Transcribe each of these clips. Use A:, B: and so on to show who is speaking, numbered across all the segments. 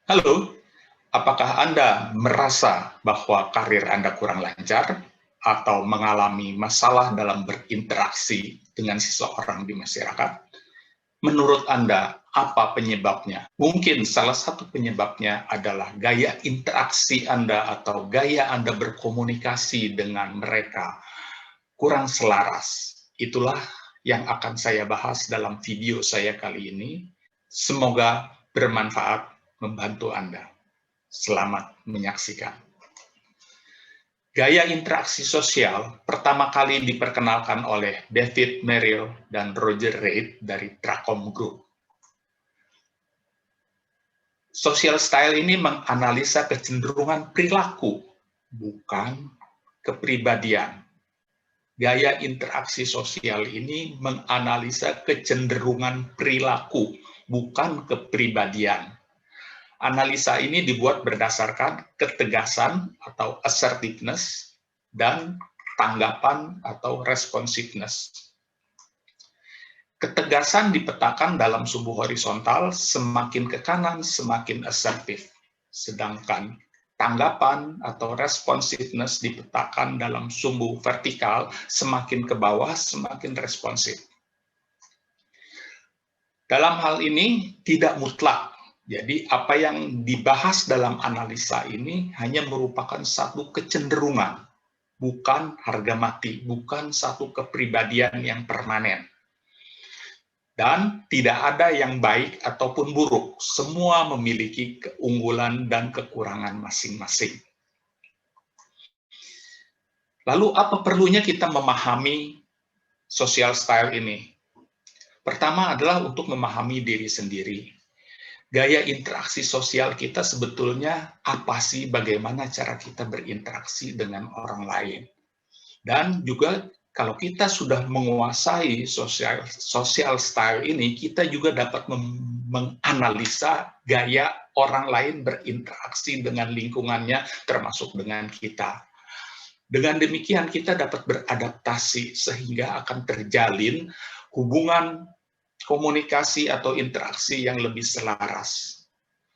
A: Halo, apakah Anda merasa bahwa karir Anda kurang lancar atau mengalami masalah dalam berinteraksi dengan seseorang di masyarakat? Menurut Anda, apa penyebabnya? Mungkin salah satu penyebabnya adalah gaya interaksi Anda atau gaya Anda berkomunikasi dengan mereka kurang selaras. Itulah yang akan saya bahas dalam video saya kali ini. Semoga bermanfaat membantu Anda. Selamat menyaksikan. Gaya interaksi sosial pertama kali diperkenalkan oleh David Merrill dan Roger Reid dari Tracom Group. Social style ini menganalisa kecenderungan perilaku, bukan kepribadian. Gaya interaksi sosial ini menganalisa kecenderungan perilaku, bukan kepribadian. Analisa ini dibuat berdasarkan ketegasan atau assertiveness dan tanggapan atau responsiveness. Ketegasan dipetakan dalam sumbu horizontal, semakin ke kanan semakin asertif. Sedangkan tanggapan atau responsiveness dipetakan dalam sumbu vertikal, semakin ke bawah semakin responsif. Dalam hal ini tidak mutlak. Jadi apa yang dibahas dalam analisa ini hanya merupakan satu kecenderungan, bukan harga mati, bukan satu kepribadian yang permanen. Dan tidak ada yang baik ataupun buruk, semua memiliki keunggulan dan kekurangan masing-masing. Lalu apa perlunya kita memahami social style ini? Pertama adalah untuk memahami diri sendiri. Gaya interaksi sosial kita sebetulnya apa sih, bagaimana cara kita berinteraksi dengan orang lain. Dan juga kalau kita sudah menguasai social style ini, kita juga dapat menganalisa gaya orang lain berinteraksi dengan lingkungannya, termasuk dengan kita. Dengan demikian kita dapat beradaptasi sehingga akan terjalin hubungan komunikasi atau interaksi yang lebih selaras.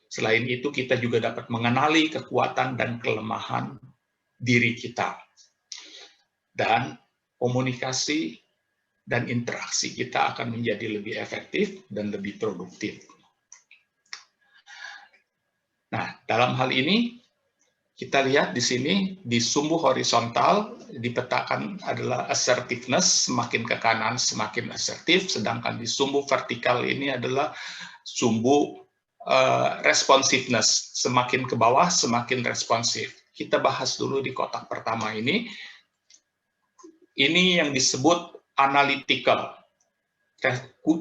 A: Selain itu, kita juga dapat mengenali kekuatan dan kelemahan diri kita. Dan komunikasi dan interaksi kita akan menjadi lebih efektif dan lebih produktif. Nah, dalam hal ini, kita lihat di sini, di sumbu horizontal dipetakan adalah assertiveness, semakin ke kanan semakin asertif, sedangkan di sumbu vertikal ini adalah sumbu responsiveness, semakin ke bawah semakin responsif. Kita bahas dulu di kotak pertama ini. Ini yang disebut analytical.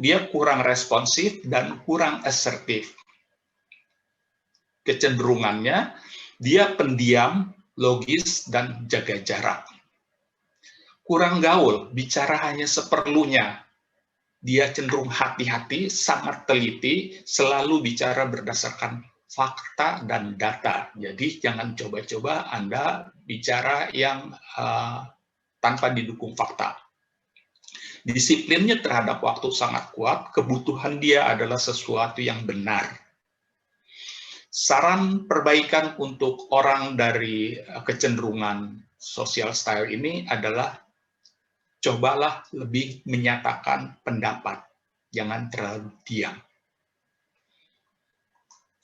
A: Dia kurang responsif dan kurang asertif. Kecenderungannya, dia pendiam, logis, dan jaga jarak. Kurang gaul, bicara hanya seperlunya. Dia cenderung hati-hati, sangat teliti, selalu bicara berdasarkan fakta dan data. Jadi jangan coba-coba Anda bicara yang tanpa didukung fakta. Disiplinnya terhadap waktu sangat kuat, kebutuhan dia adalah sesuatu yang benar. Saran perbaikan untuk orang dari kecenderungan social style ini adalah cobalah lebih menyatakan pendapat, jangan terlalu diam.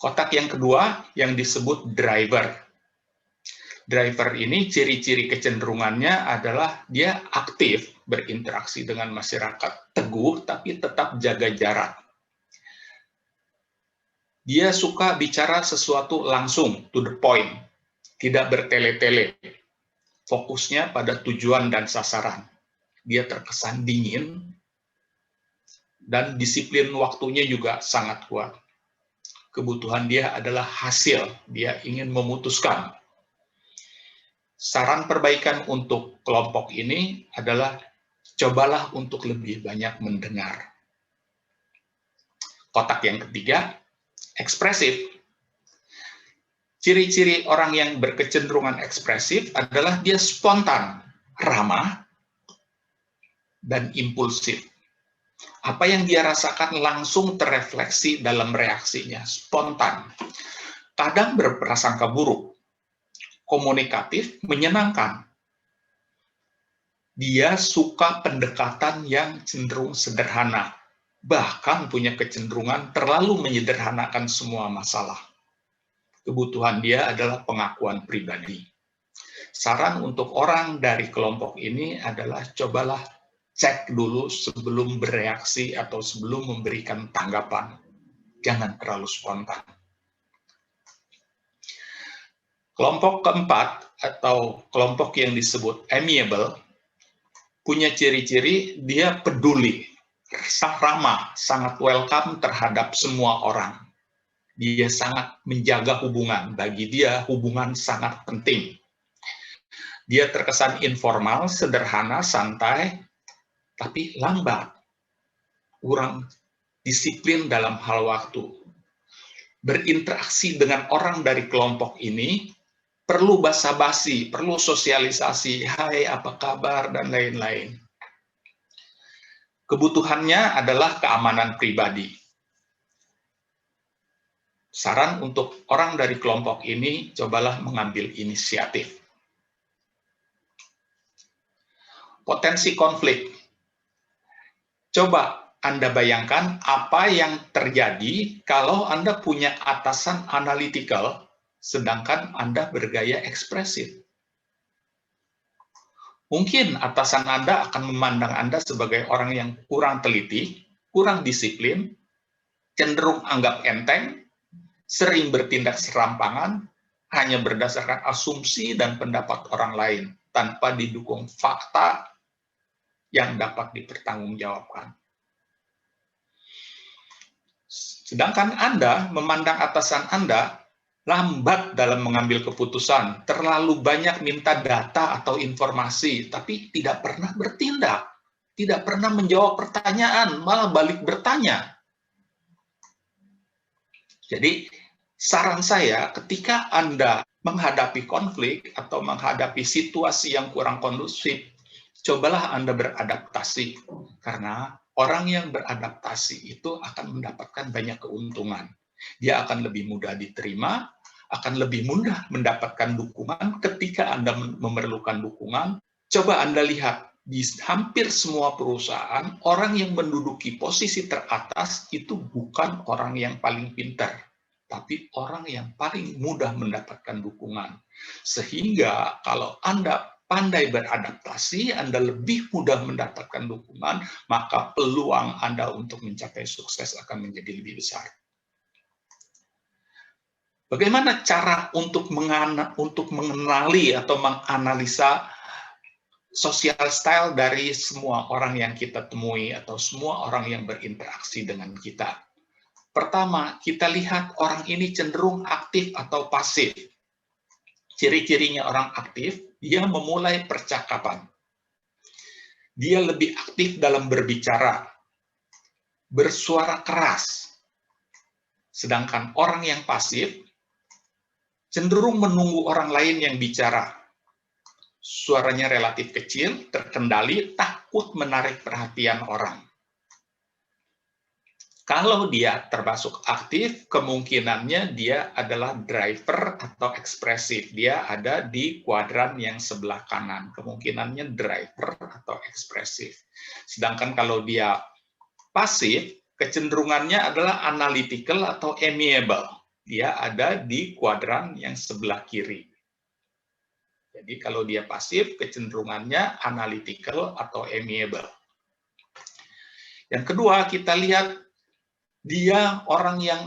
A: Kotak yang kedua yang disebut driver. Driver ini ciri-ciri kecenderungannya adalah dia aktif berinteraksi dengan masyarakat, teguh tapi tetap jaga jarak. Dia suka bicara sesuatu langsung, to the point, tidak bertele-tele. Fokusnya pada tujuan dan sasaran. Dia terkesan dingin, dan disiplin waktunya juga sangat kuat. Kebutuhan dia adalah hasil, dia ingin memutuskan. Saran perbaikan untuk kelompok ini adalah cobalah untuk lebih banyak mendengar. Kotak yang ketiga, ekspresif. Ciri-ciri orang yang berkecenderungan ekspresif adalah dia spontan, ramah, dan impulsif. Apa yang dia rasakan langsung terrefleksi dalam reaksinya, spontan. kadang berprasangka buruk, komunikatif, menyenangkan. Dia suka pendekatan yang cenderung sederhana, bahkan punya kecenderungan terlalu menyederhanakan semua masalah. Kebutuhan dia adalah pengakuan pribadi. Saran untuk orang dari kelompok ini adalah cobalah cek dulu sebelum bereaksi atau sebelum memberikan tanggapan. Jangan terlalu spontan. Kelompok keempat atau kelompok yang disebut amiable punya ciri-ciri dia peduli, ramah, sangat welcome terhadap semua orang. Dia sangat menjaga hubungan. Bagi dia hubungan sangat penting. Dia terkesan informal, sederhana, santai, tapi lambat. Kurang disiplin dalam hal waktu. Berinteraksi dengan orang dari kelompok ini perlu basa-basi, perlu sosialisasi, hai apa kabar, dan lain-lain. Kebutuhannya adalah keamanan pribadi. Saran untuk orang dari kelompok ini, cobalah mengambil inisiatif. Potensi konflik. Coba Anda bayangkan apa yang terjadi kalau Anda punya atasan analytical, sedangkan Anda bergaya ekspresif. Mungkin atasan Anda akan memandang Anda sebagai orang yang kurang teliti, kurang disiplin, cenderung anggap enteng, sering bertindak serampangan, hanya berdasarkan asumsi dan pendapat orang lain, tanpa didukung fakta yang dapat dipertanggungjawabkan. Sedangkan Anda memandang atasan Anda lambat dalam mengambil keputusan, terlalu banyak minta data atau informasi, tapi tidak pernah bertindak, tidak pernah menjawab pertanyaan, malah balik bertanya. Jadi, saran saya ketika Anda menghadapi konflik atau menghadapi situasi yang kurang kondusif, cobalah Anda beradaptasi, karena orang yang beradaptasi itu akan mendapatkan banyak keuntungan. Dia akan lebih mudah diterima, akan lebih mudah mendapatkan dukungan ketika Anda memerlukan dukungan. Coba Anda lihat, di hampir semua perusahaan, orang yang menduduki posisi teratas itu bukan orang yang paling pintar, tapi orang yang paling mudah mendapatkan dukungan. Sehingga kalau Anda pandai beradaptasi, Anda lebih mudah mendapatkan dukungan, maka peluang Anda untuk mencapai sukses akan menjadi lebih besar. Bagaimana cara untuk mengenali atau menganalisa social style dari semua orang yang kita temui atau semua orang yang berinteraksi dengan kita? Pertama, kita lihat orang ini cenderung aktif atau pasif. Ciri-cirinya orang aktif, dia memulai percakapan. Dia lebih aktif dalam berbicara, bersuara keras. Sedangkan orang yang pasif cenderung menunggu orang lain yang bicara. Suaranya relatif kecil, terkendali, takut menarik perhatian orang. Kalau dia termasuk aktif, kemungkinannya dia adalah driver atau ekspresif. Dia ada di kuadran yang sebelah kanan. Kemungkinannya driver atau ekspresif. Sedangkan kalau dia pasif, kecenderungannya adalah analytical atau amiable. Dia ada di kuadran yang sebelah kiri. Jadi kalau dia pasif, kecenderungannya analytical atau amiable. Yang kedua, kita lihat dia orang yang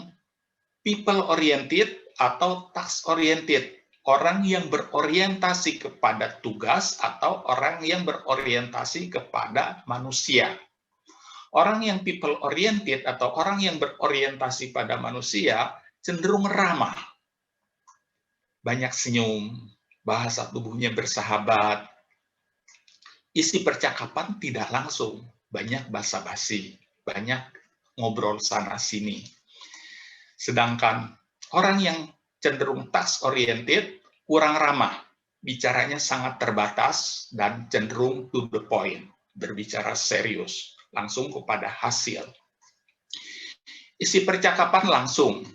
A: people oriented atau task oriented. Orang yang berorientasi kepada tugas atau orang yang berorientasi kepada manusia. Orang yang people oriented atau orang yang berorientasi pada manusia cenderung ramah. Banyak senyum, bahasa tubuhnya bersahabat. Isi percakapan tidak langsung, banyak basa-basi, banyak ngobrol sana-sini. Sedangkan orang yang cenderung task oriented kurang ramah, bicaranya sangat terbatas dan cenderung to the point, berbicara serius, langsung kepada hasil. Isi percakapan langsung,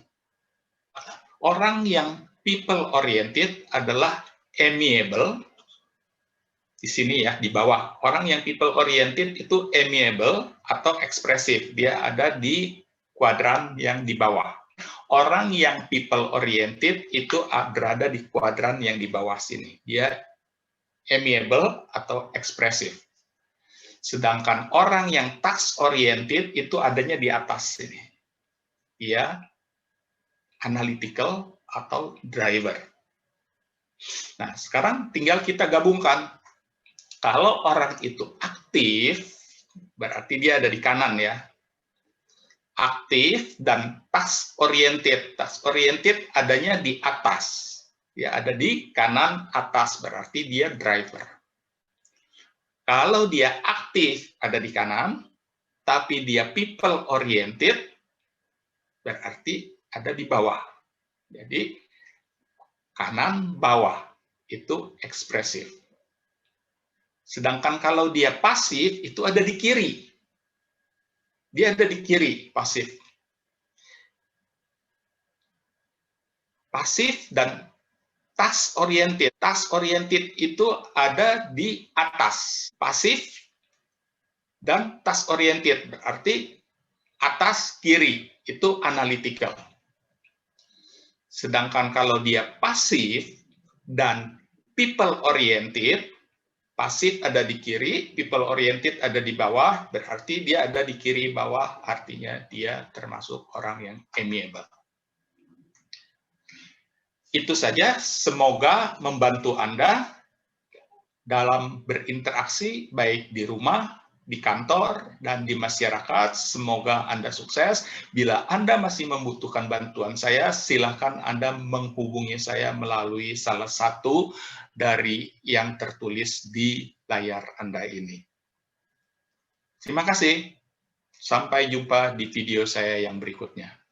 A: Orang yang people oriented adalah amiable. Di sini ya, di bawah. Orang yang people oriented itu amiable atau ekspresif. Dia ada di kuadran yang di bawah. Orang yang people oriented itu berada di kuadran yang di bawah sini. Dia amiable atau ekspresif. Sedangkan orang yang task oriented itu adanya di atas sini. Dia analytical atau driver. Nah, sekarang tinggal kita gabungkan. Kalau orang itu aktif, berarti dia ada di kanan ya. Aktif dan task oriented. Task oriented adanya di atas. Ya, ada di kanan atas, berarti dia driver. Kalau dia aktif ada di kanan, tapi dia people oriented, berarti ada di bawah. Jadi, kanan bawah itu ekspresif. Sedangkan kalau dia pasif, itu ada di kiri. Dia ada di kiri, pasif. Pasif dan task oriented. Task oriented itu ada di atas. Pasif dan task oriented, berarti atas kiri, itu analytical. Sedangkan kalau dia pasif dan people oriented, pasif ada di kiri, people oriented ada di bawah, berarti dia ada di kiri bawah, artinya dia termasuk orang yang amiable. Itu saja, semoga membantu Anda dalam berinteraksi baik di rumah, di kantor, dan di masyarakat. Semoga Anda sukses. Bila Anda masih membutuhkan bantuan saya, silakan Anda menghubungi saya melalui salah satu dari yang tertulis di layar Anda ini. Terima kasih. Sampai jumpa di video saya yang berikutnya.